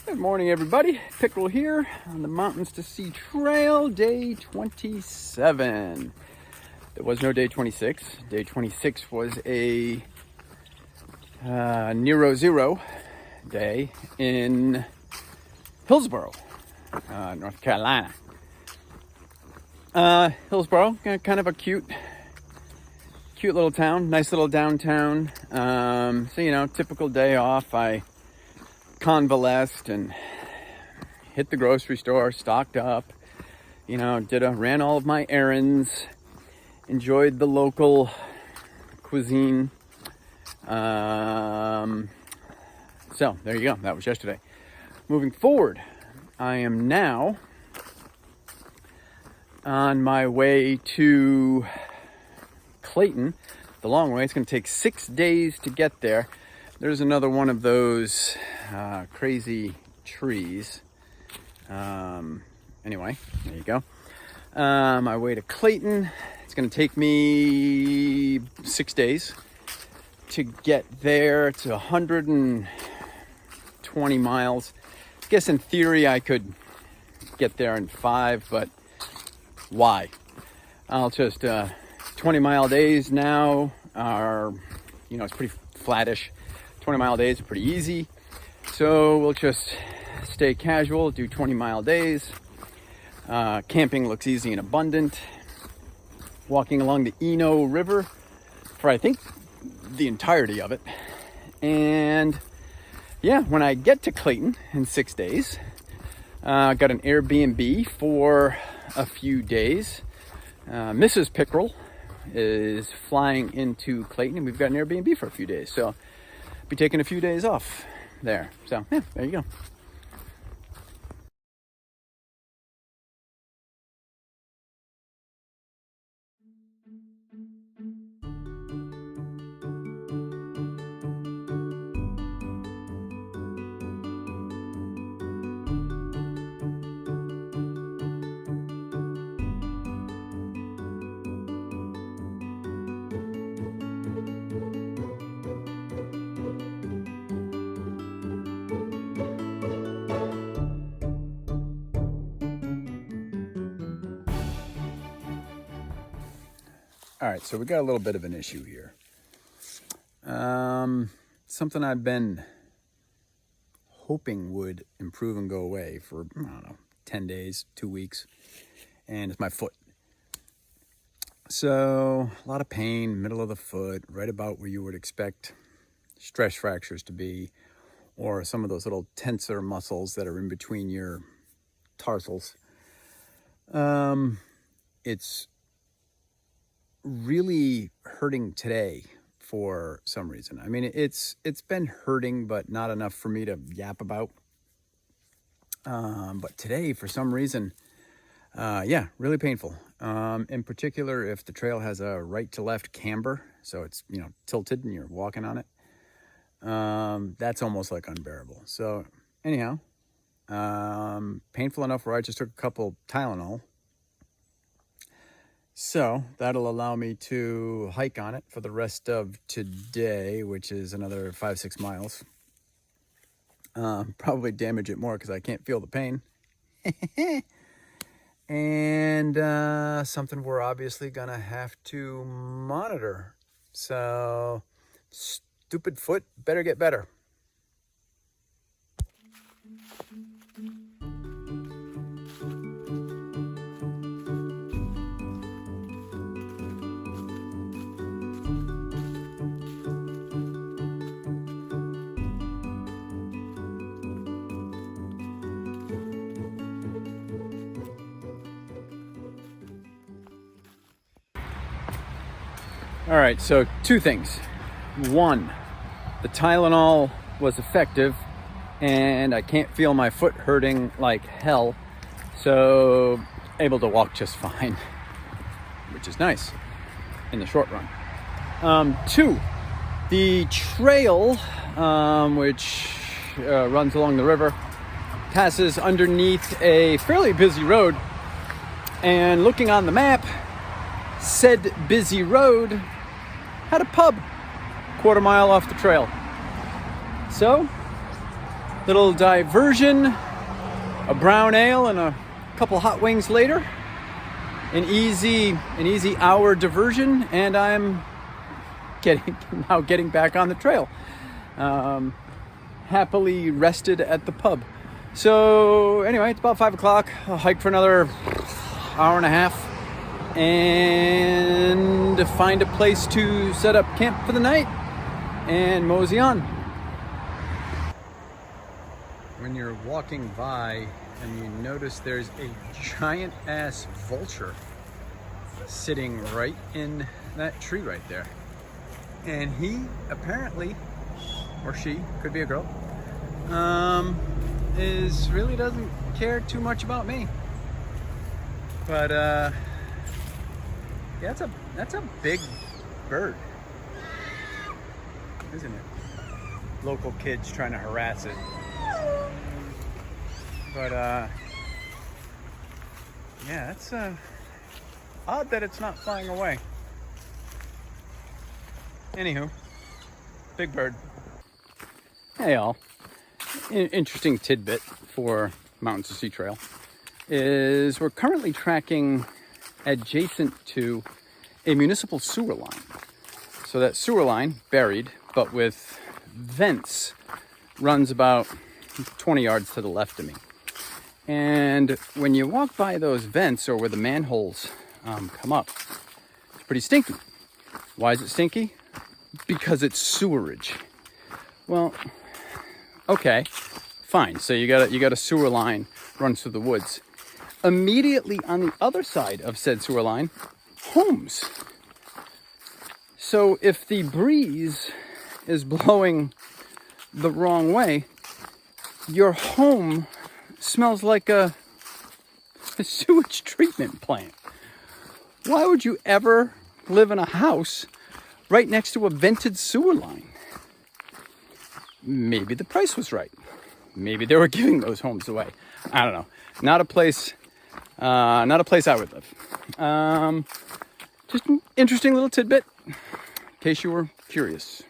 Good morning, everybody. Pickerel here on the Mountains to Sea Trail, day 27. There was no day 26. Day 26 was a Nero Zero day in Hillsborough, North Carolina. Hillsborough, kind of a cute little town, nice little downtown. So, typical day off. I convalesced and hit the grocery store, stocked up, ran all of my errands, enjoyed the local cuisine. So there you go. That was yesterday. Moving forward, I am now on my way to Clayton, the long way. It's going to take 6 days to get there. There's another one of those crazy trees. Anyway, there you go. My way to Clayton. It's going to take me 6 days to get there. It's 120 miles. I guess in theory I could get there in 5, but why? I'll just 20-mile days now are, it's pretty flattish. 20-mile days are pretty easy. So we'll just stay casual, do 20-mile days. Camping looks easy and abundant. Walking along the ENO River for, I think, the entirety of it. And yeah, when I get to Clayton in 6 days, got an Airbnb for a few days. Mrs. Pickerel is flying into Clayton, and we've got an Airbnb for a few days. So be taking a few days off there. So yeah, there you go. All right, so we got a little bit of an issue here. Something I've been hoping would improve and go away for, 10 days, 2 weeks, and it's my foot. So a lot of pain, middle of the foot, right about where you would expect stress fractures to be, or some of those little tensor muscles that are in between your tarsals. It's really hurting today for some reason. I mean, it's been hurting, but not enough for me to yap about. But today, for some reason, really painful. In particular, if the trail has a right to left camber, so it's, tilted and you're walking on it, that's almost like unbearable. So anyhow, painful enough where I just took a couple Tylenol. So that'll allow me to hike on it for the rest of today, which is another 5-6 miles. Probably damage it more because I can't feel the pain. And something we're obviously going to have to monitor. So stupid foot, better get better. All right, so 2 things. 1, the Tylenol was effective and I can't feel my foot hurting like hell. So able to walk just fine, which is nice in the short run. 2, the trail, which runs along the river, passes underneath a fairly busy road. And looking on the map, said busy road had a pub 1/4 mile off the trail. So Little diversion, a brown ale and a couple hot wings later. An easy hour diversion, and I'm getting back on the trail. Happily rested at the pub. So anyway, it's about 5 o'clock. I'll hike for another hour and a half and find a place to set up camp for the night and mosey on. When you're walking by and you notice there's a giant ass vulture sitting right in that tree right there. And he apparently, or she, could be a girl, really doesn't care too much about me. But yeah, that's a big bird, isn't it? Local kids trying to harass it. But yeah, it's odd that it's not flying away. Anywho, big bird. Hey all. Interesting tidbit for Mountains to Sea Trail is we're currently tracking adjacent to a municipal sewer line. So that sewer line, buried, but with vents, runs about 20 yards to the left of me. And when you walk by those vents, or where the manholes come up, it's pretty stinky. Why is it stinky? Because it's sewerage. Well, okay, fine. So you got a sewer line runs through the woods. Immediately on the other side of said sewer line, homes. So if the breeze is blowing the wrong way, your home smells like a sewage treatment plant. Why would you ever live in a house right next to a vented sewer line? Maybe the price was right. Maybe they were giving those homes away. I don't know. Not a place I would live. Just an interesting little tidbit, in case you were curious.